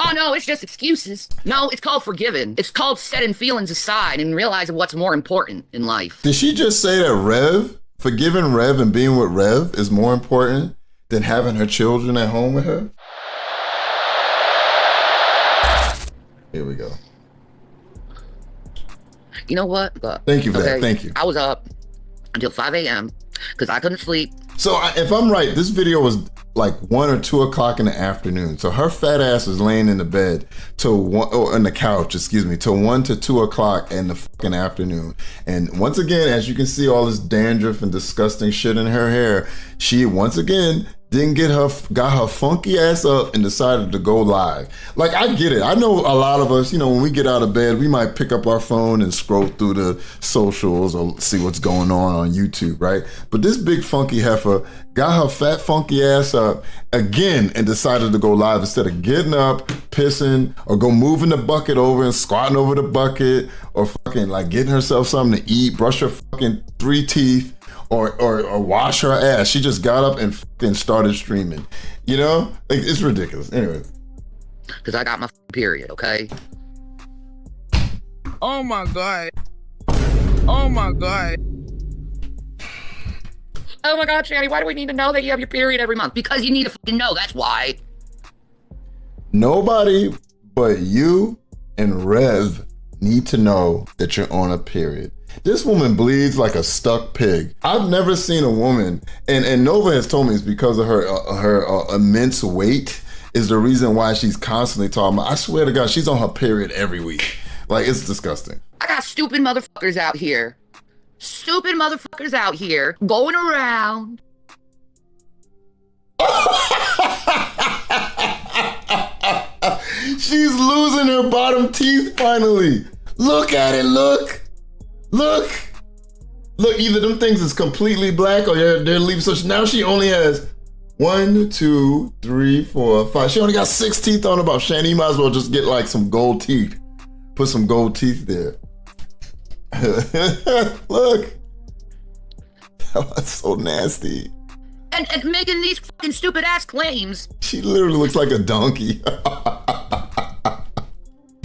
Oh, no, it's just excuses. No, it's called forgiving. It's called setting feelings aside and realizing what's more important in life. Did she just say that forgiving Rev and being with Rev is more important than having her children at home with her? Here we go. You know what? Thank you for that. Thank you. I was up until 5 a.m. because I couldn't sleep. So if I'm right, this video was like 1 or 2 o'clock in the afternoon. So her fat ass is laying in the bed on the couch, till 1 to 2 o'clock in the fucking afternoon. And once again, as you can see, all this dandruff and disgusting shit in her hair, she once again got her funky ass up and decided to go live. Like, I get it. I know a lot of us, when we get out of bed, we might pick up our phone and scroll through the socials or see what's going on YouTube, right? But this big funky heifer got her fat funky ass up again and decided to go live instead of getting up, pissing, or go moving the bucket over and squatting over the bucket, or fucking like getting herself something to eat, brush her fucking 3 teeth, or wash her ass. She just got up and fucking started streaming. Like, it's ridiculous. Anyway. Because I got my period, okay? Oh my God. Oh my God. Oh my God, Shanny, why do we need to know that you have your period every month? Because you need to fucking know, that's why. Nobody but you and Rev need to know that you're on a period. This woman bleeds like a stuck pig. I've never seen a woman, and Nova has told me it's because of her immense weight is the reason why she's constantly talking about. I swear to God, she's on her period every week. Like, it's disgusting. I got stupid motherfuckers out here. Stupid motherfuckers out here going around. She's losing her bottom teeth finally. Look at it, look. Look, either them things is completely black or they're leaving. So now she only has 1, 2, 3, 4, 5. She only got 6 teeth on her mouth. Shanny, you might as well just get like some gold teeth. Put some gold teeth there. Look. That's so nasty. And making these fucking stupid ass claims. She literally looks like a donkey.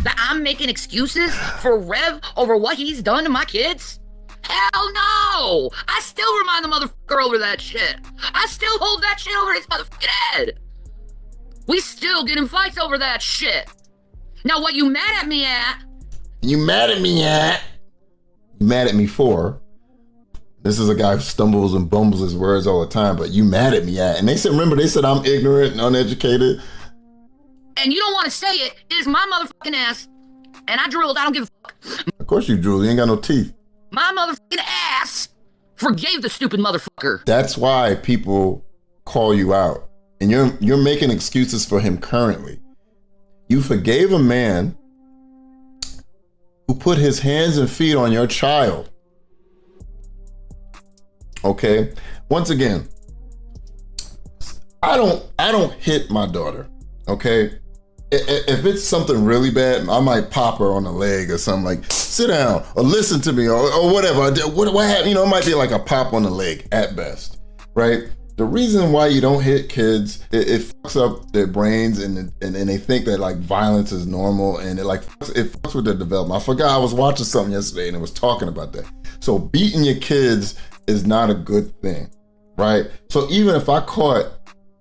That I'm making excuses for Rev over what he's done to my kids? Hell no! I still remind the motherfucker over that shit. I still hold that shit over his motherfucking head. We still get in fights over that shit. Now what you mad at me at? You mad at me for? This is a guy who stumbles and bumbles his words all the time, but you mad at me at? And they said I'm ignorant and uneducated. And you don't want to say it, it's my motherfucking ass. And I drooled, I don't give a fuck. Of course you drool, you ain't got no teeth. My motherfucking ass forgave the stupid motherfucker. That's why people call you out. And you're making excuses for him currently. You forgave a man who put his hands and feet on your child. Okay? Once again, I don't hit my daughter. Okay? If it's something really bad, I might pop her on the leg or something, like, sit down or listen to me or whatever. What happened? It might be like a pop on the leg at best, right? The reason why you don't hit kids, it fucks up their brains and they think that like violence is normal, and it fucks with their development. I forgot, I was watching something yesterday and it was talking about that. So beating your kids is not a good thing, right? So even if I caught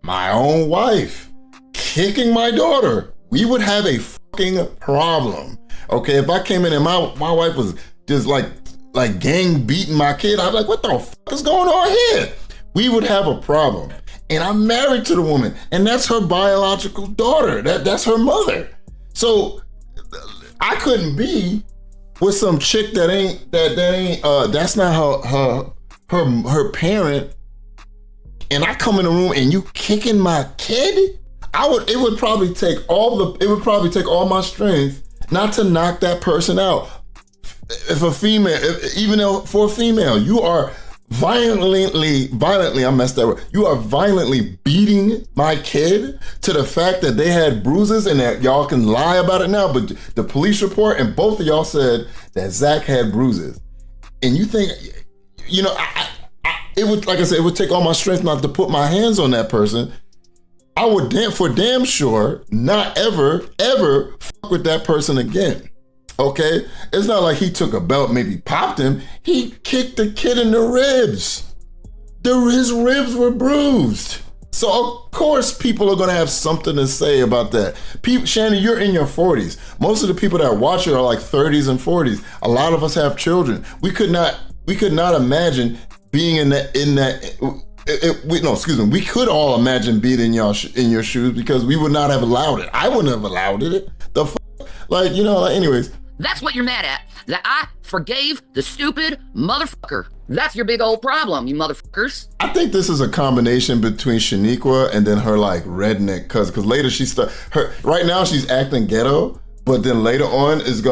my own wife kicking my daughter, we would have a fucking problem. Okay, if I came in and my wife was just like gang beating my kid, I'd be like, what the fuck is going on here? We would have a problem. And I'm married to the woman, and that's her biological daughter. That's her mother. So I couldn't be with some chick that's not her parent, and I come in the room and you kicking my kid. It would probably take all my strength not to knock that person out. For a female, you are violently, I messed that word. You are violently beating my kid to the fact that they had bruises, and that y'all can lie about it now, but the police report and both of y'all said that Zach had bruises. And you think, it would, like I said, it would take all my strength not to put my hands on that person. I would for damn sure not ever fuck with that person again. Okay? It's not like he took a belt, maybe popped him. He kicked the kid in the ribs. His ribs were bruised. So of course people are gonna have something to say about that. Shanny, you're in your 40s. Most of the people that watch it are like 30s and 40s. A lot of us have children. We could not imagine being in that. We could all imagine being in your shoes because we would not have allowed it. I wouldn't have allowed it. The anyways. That's what you're mad at. That I forgave the stupid motherfucker. That's your big old problem, you motherfuckers. I think this is a combination between Shaniqua and then her like redneck cousin. Because later right now she's acting ghetto, but then later on you're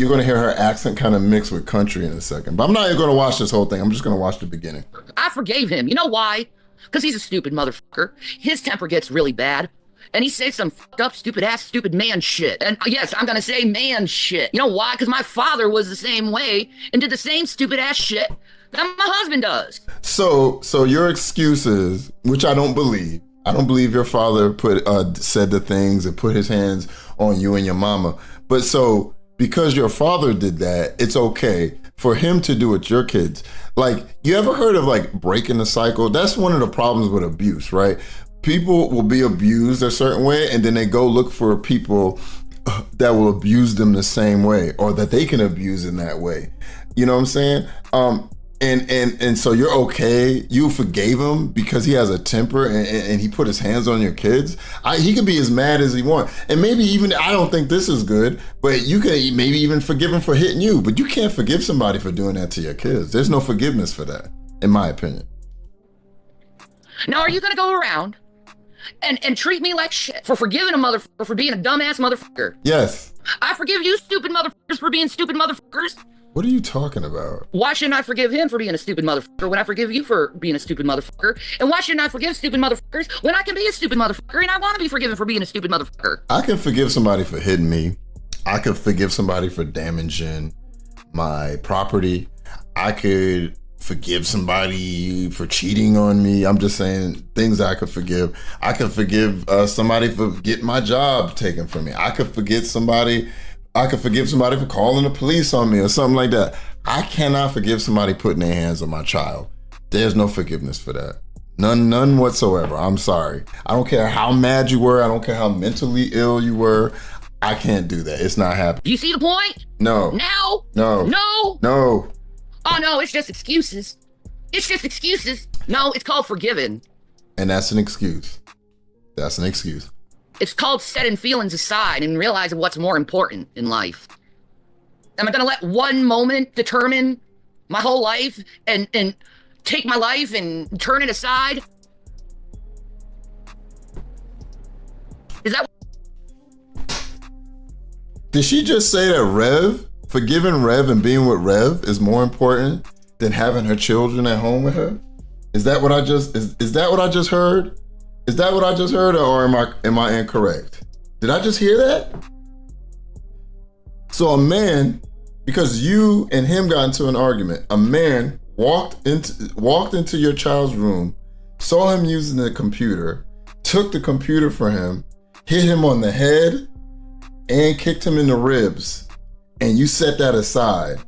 gonna hear her accent kind of mix with country in a second. But I'm not even gonna watch this whole thing. I'm just gonna watch the beginning. I forgave him. You know why? Because he's a stupid motherfucker. His temper gets really bad. And he says some fucked up, stupid ass, stupid man shit. And yes, I'm gonna say man shit. You know why? Because my father was the same way and did the same stupid ass shit that my husband does. So your excuses, which I don't believe your father said the things and put his hands on you and your mama. But so because your father did that, it's okay for him to do it with your kids. Like, you ever heard of like breaking the cycle? That's one of the problems with abuse, right? People will be abused a certain way and then they go look for people that will abuse them the same way or that they can abuse in that way. You know what I'm saying? And so you're okay. You forgave him because he has a temper and he put his hands on your kids. He can be as mad as he wants. And maybe even, I don't think this is good, but you can maybe even forgive him for hitting you, but you can't forgive somebody for doing that to your kids. There's no forgiveness for that, in my opinion. Now, are you gonna go around and treat me like shit for forgiving a motherfucker for being a dumbass motherfucker? Yes. I forgive you stupid motherfuckers for being stupid motherfuckers. What are you talking about? Why shouldn't I forgive him for being a stupid motherfucker when I forgive you for being a stupid motherfucker? And why shouldn't I forgive stupid motherfuckers when I can be a stupid motherfucker and I want to be forgiven for being a stupid motherfucker? I can forgive somebody for hitting me. I could forgive somebody for damaging my property. I could forgive somebody for cheating on me. I'm just saying things I could forgive. I could forgive somebody for getting my job taken from me. I could forgive somebody for calling the police on me or something like that. I cannot forgive somebody putting their hands on my child. There's no forgiveness for that. None whatsoever. I'm sorry. I don't care how mad you were. I don't care how mentally ill you were. I can't do that. It's not happening. Do you see the point? No. Now? No. No? No. Oh no, it's just excuses. It's just excuses. No, it's called forgiving. And that's an excuse. That's an excuse. It's called setting feelings aside and realizing what's more important in life. Am I gonna let one moment determine my whole life and take my life and turn it aside? Is that? Did she just say that forgiving Rev and being with Rev is more important than having her children at home with her? Is that what I just is that what I just heard? Is that what I just heard, or am I incorrect? Did I just hear that? So a man, because you and him got into an argument, a man walked into your child's room, saw him using the computer, took the computer for him, hit him on the head, and kicked him in the ribs, and you set that aside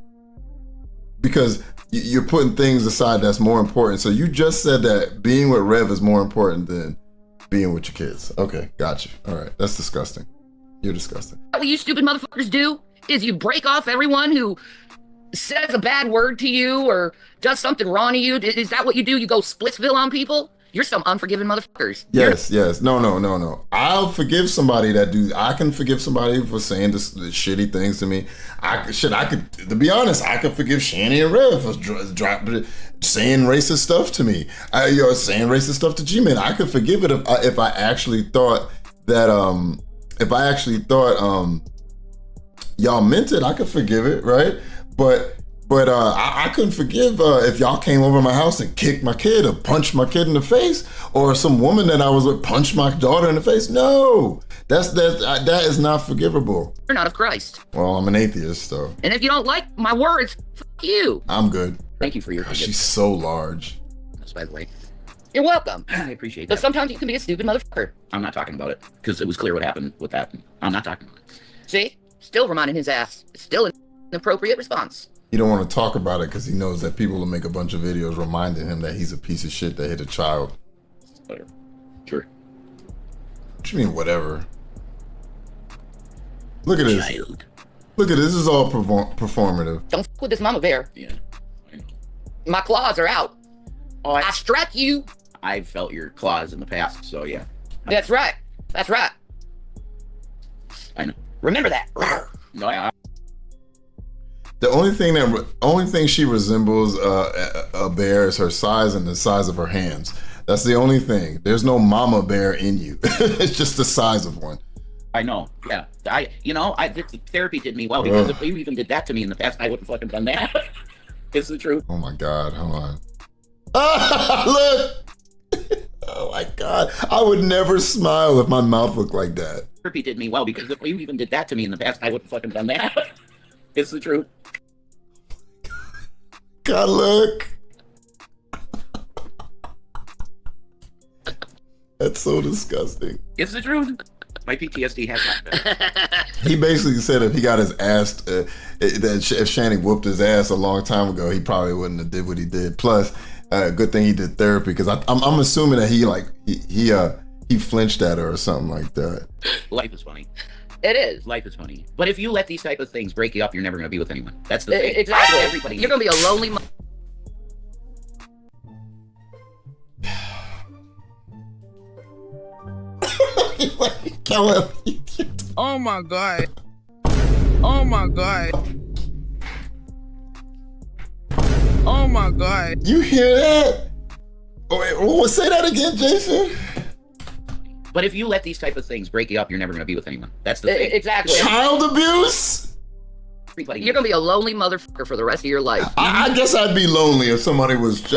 because you're putting things aside that's more important. So you just said that being with Rev is more important than being with your kids. Okay, gotcha. All right, that's disgusting. You're disgusting. What you stupid motherfuckers do is you break off everyone who says a bad word to you or does something wrong to you. Is that what you do? You go Splitsville on people? You're some unforgiving motherfuckers. Yes. No. I'll forgive somebody I can forgive somebody for saying this shitty things to me. To be honest, I could forgive Shanny and Rev for saying racist stuff to me. Saying racist stuff to G-Man. I could forgive it if I actually thought that, y'all meant it, I could forgive it, right? But I couldn't forgive if y'all came over my house and kicked my kid or punched my kid in the face, or some woman that I was with punched my daughter in the face. No, that is not forgivable. You're not of Christ. Well, I'm an atheist, though. And if you don't like my words, fuck you. I'm good. Thank you for your God, she's so large. By the way. You're welcome. I appreciate But that. sometimes you can be a stupid motherfucker. I'm not talking about it because it was clear what happened with that. I'm not talking about it. See? Still reminding his ass. It's still an appropriate response. He don't want to talk about it because he knows that people will make a bunch of videos reminding him that he's a piece of shit that hit a child. Whatever. Sure. What you mean, whatever? Look at this. Child. Look at this. This is all performative. Don't fuck with this mama bear. Yeah. I know. My claws are out. Oh, I struck you. I've felt your claws in the past, so yeah. That's right. That's right. I know. Remember that. No, I The only thing she resembles a bear is her size and the size of her hands. That's the only thing. There's no mama bear in you. It's just the size of one. know. Yeah. Therapy did me well because if you even did that to me in the past, I wouldn't fucking done that. It's the truth. Oh my God, hold on. Ah, look! Oh my God, I would never smile if my mouth looked like that. Therapy did me well because if you even did that to me in the past, I wouldn't fucking done that. It's the truth. God, look. That's so disgusting. It's the truth. My PTSD has that. He basically said if he got his ass, that if Shanny whooped his ass a long time ago, he probably wouldn't have did what he did. Plus, good thing he did therapy because I'm assuming that he flinched at her or something like that. Life is funny. It is. Life is funny. But if you let these type of things break you up, you're never going to be with anyone. That's the thing. Exactly. Everybody. You're gonna be a lonely. Kill him. Oh my God. Oh my God. Oh my God. You hear that? Oh, wait, say that again, Jason. But if you let these type of things break you up, you're never going to be with anyone. That's the thing. Exactly. Child abuse? Everybody. You're gonna be a lonely motherfucker for the rest of your life. I guess I'd be lonely if somebody was.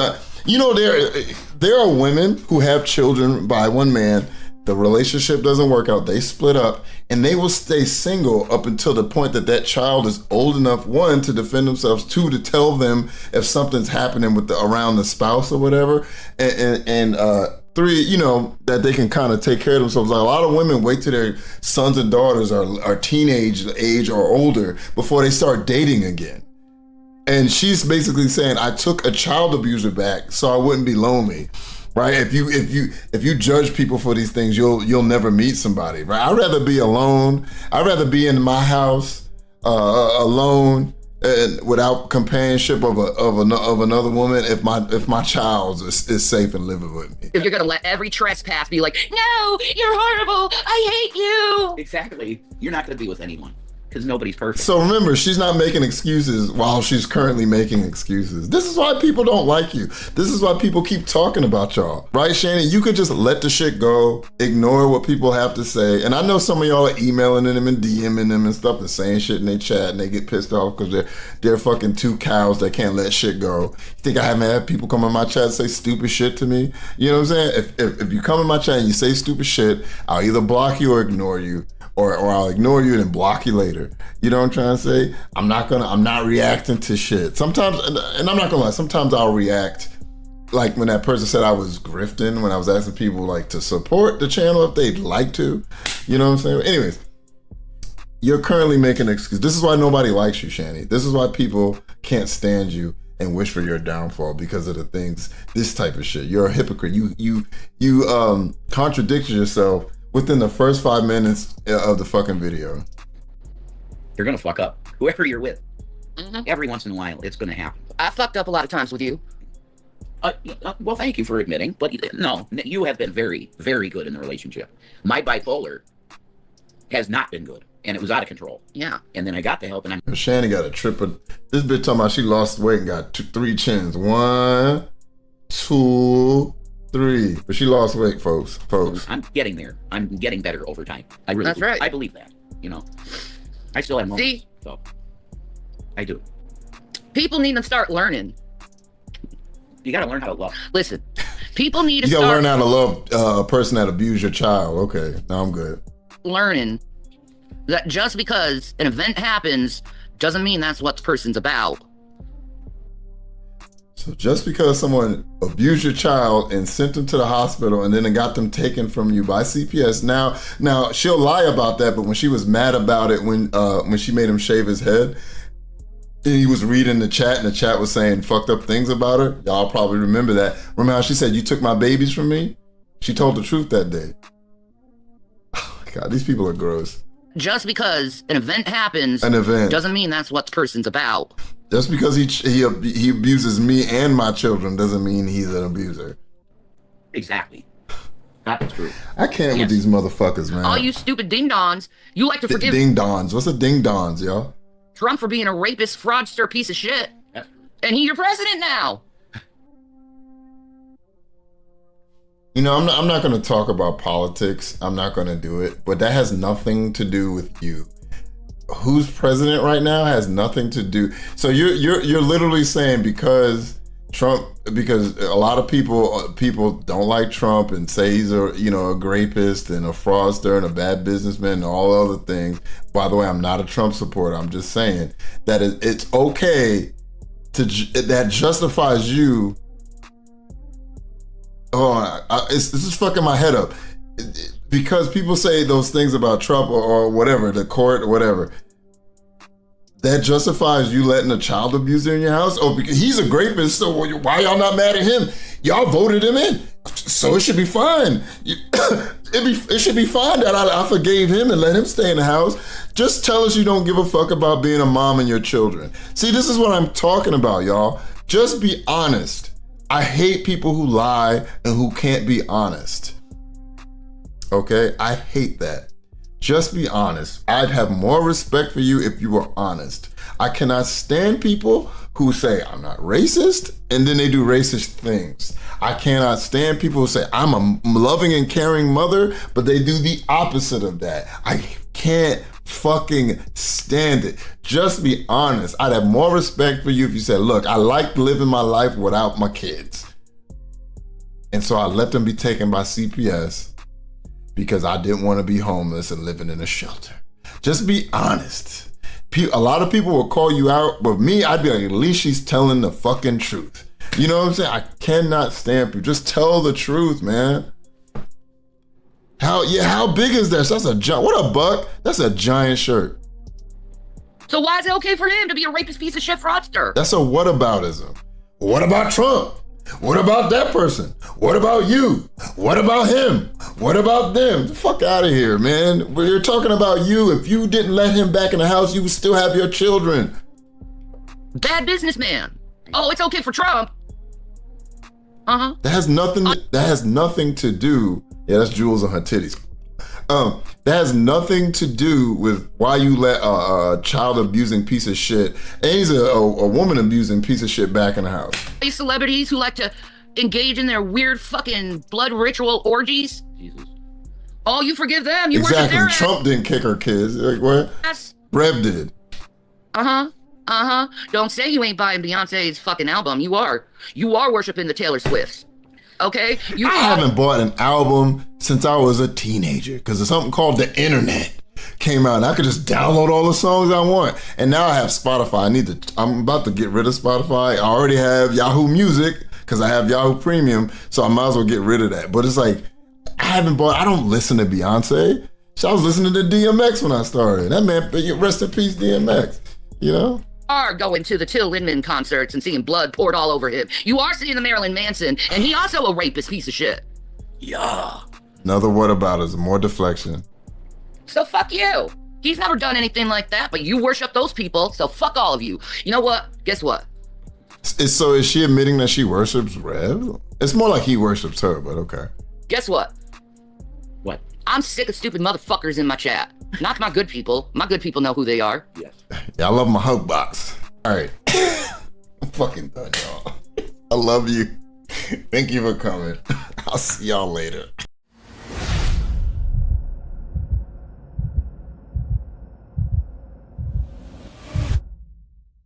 You know, there are women who have children by one man. The relationship doesn't work out. They split up, and they will stay single up until the point that that child is old enough, one, to defend themselves, two, to tell them if something's happening with around the spouse or whatever, and three, you know, that they can kind of take care of themselves. Like a lot of women wait till their sons and daughters are teenage age or older before they start dating again. And she's basically saying, I took a child abuser back so I wouldn't be lonely. Right? If you judge people for these things, you'll never meet somebody. Right? I'd rather be alone. I'd rather be in my house alone and without companionship of another woman. If my child is safe and living with me. If you're gonna let every trespass be like, no, you're horrible, I hate you. Exactly. You're not going to be with anyone because nobody's perfect. So remember, she's not making excuses while she's currently making excuses. This is why people don't like you. This is why people keep talking about y'all. Right, Shanny? You could just let the shit go, ignore what people have to say. And I know some of y'all are emailing them and DMing them and stuff and saying shit in their chat and they get pissed off because they're fucking two cows that can't let shit go. You think I haven't had people come in my chat and say stupid shit to me? You know what I'm saying? If you come in my chat and you say stupid shit, I'll either block you or ignore you. Or I'll ignore you and block you later. You know what I'm trying to say? I'm not reacting to shit. Sometimes, and I'm not gonna lie, sometimes I'll react. Like when that person said I was grifting, when I was asking people like to support the channel if they'd like to. You know what I'm saying? Anyways, you're currently making an excuse. This is why nobody likes you, Shanny. This is why people can't stand you and wish for your downfall because of the things, this type of shit. You're a hypocrite. You contradicted yourself within the first 5 minutes of the fucking video. You're going to fuck up. Whoever you're with. Every once in a while, it's going to happen. I fucked up a lot of times with you. Well, thank you for admitting, but no, you have been very, very good in the relationship. My bipolar has not been good, and it was out of control. Yeah. And then I got the help, and Shanny got a triple. This bitch talking about she lost weight and got 3 chins. 1, 2, 3. But she lost weight, folks. I'm getting there. I'm getting better over time. That's right. I believe that. You know, I still have moments. See? So I do. People need to start learning. You got to learn how to love. Listen, people need to You gotta start learn how to love a person that abused your child. Okay, now I'm good. learning that just because an event happens doesn't mean that's what the person's about. So just because someone abused your child and sent them to the hospital and then it got them taken from you by CPS, now she'll lie about that, but when she was mad about it when she made him shave his head, and he was reading the chat and the chat was saying fucked up things about her. Y'all probably remember that. Remember how she said, "You took my babies from me"? She told the truth that day. Oh my God, these people are gross. Just because an event happens doesn't mean that's what the person's about. Just because he abuses me and my children doesn't mean he's an abuser. Exactly. That's true. I can't with these motherfuckers, man. All you stupid ding-dongs, you like to forgive ding-dongs. What's a ding-dongs, y'all? Trump for being a rapist, fraudster, piece of shit. Yep. And he's your president now. You know, I'm not going to talk about politics. I'm not going to do it. But that has nothing to do with you. Who's president right now has nothing to do. So you're literally saying because a lot of people don't like Trump and say he's a rapist and a fraudster and a bad businessman and all other things. By the way, I'm not a Trump supporter. I'm just saying that it's okay that justifies you. This is fucking my head up. Because people say those things about Trump or whatever, the court or whatever, that justifies you letting a child abuser in your house? Oh, because he's a rapist, so why y'all not mad at him? Y'all voted him in, so it should be fine. It should be fine that I forgave him and let him stay in the house. Just tell us you don't give a fuck about being a mom and your children. See, this is what I'm talking about, y'all. Just be honest. I hate people who lie and who can't be honest. Okay, I hate that. Just be honest. I'd have more respect for you if you were honest. I cannot stand people who say, "I'm not racist," and then they do racist things. I cannot stand people who say, "I'm a loving and caring mother," but they do the opposite of that. I can't fucking stand it. Just be honest. I'd have more respect for you if you said, "Look, I like living my life without my kids, and so I let them be taken by CPS because I didn't want to be homeless and living in a shelter." Just be honest. A lot of people will call you out, but me, I'd be like, at least she's telling the fucking truth. You know what I'm saying? I cannot stand people. Just tell the truth, man. How big is that? That's what a buck. That's a giant shirt. So why is it okay for him to be a rapist, piece of shit, fraudster? That's a whataboutism. What about Trump? What about that person? What about you? What about him? What about them? The fuck out of here, man. We're talking about you. If you didn't let him back in the house, you would still have your children. Bad businessman. Oh, it's okay for Trump. Uh-huh. That has nothing to do. Yeah, that's Jules on her titties. That has nothing to do with why you let a child abusing piece of shit, and he's a woman abusing piece of shit back in the house. These celebrities who like to engage in their weird fucking blood ritual orgies. Jesus. Oh, you forgive them. You worship their ass. Trump didn't kick her kids. Like what? Rev did. Don't say you ain't buying Beyonce's fucking album. You are worshiping the Taylor Swifts. Okay? I haven't bought an album since I was a teenager because there's something called the internet came out and I could just download all the songs I want. And now I have Spotify. I'm about to get rid of Spotify. I already have Yahoo Music because I have Yahoo Premium, so I might as well get rid of that. But it's like, I don't listen to Beyonce. I was listening to DMX when I started. That man, rest in peace, DMX, you know? Are going to the Till Lindemann concerts and seeing blood poured all over him. You are seeing the Marilyn Manson, and he also a rapist piece of shit. Yeah. Another whataboutism, more deflection. So fuck you. He's never done anything like that, but you worship those people, so fuck all of you. You know what? Guess what? So is she admitting that she worships Rev? It's more like he worships her, but okay. Guess what? What? I'm sick of stupid motherfuckers in my chat. Not my good people. My good people know who they are. Yes. Yeah, I love my hug box. All right. I'm fucking done, y'all. I love you. Thank you for coming. I'll see y'all later.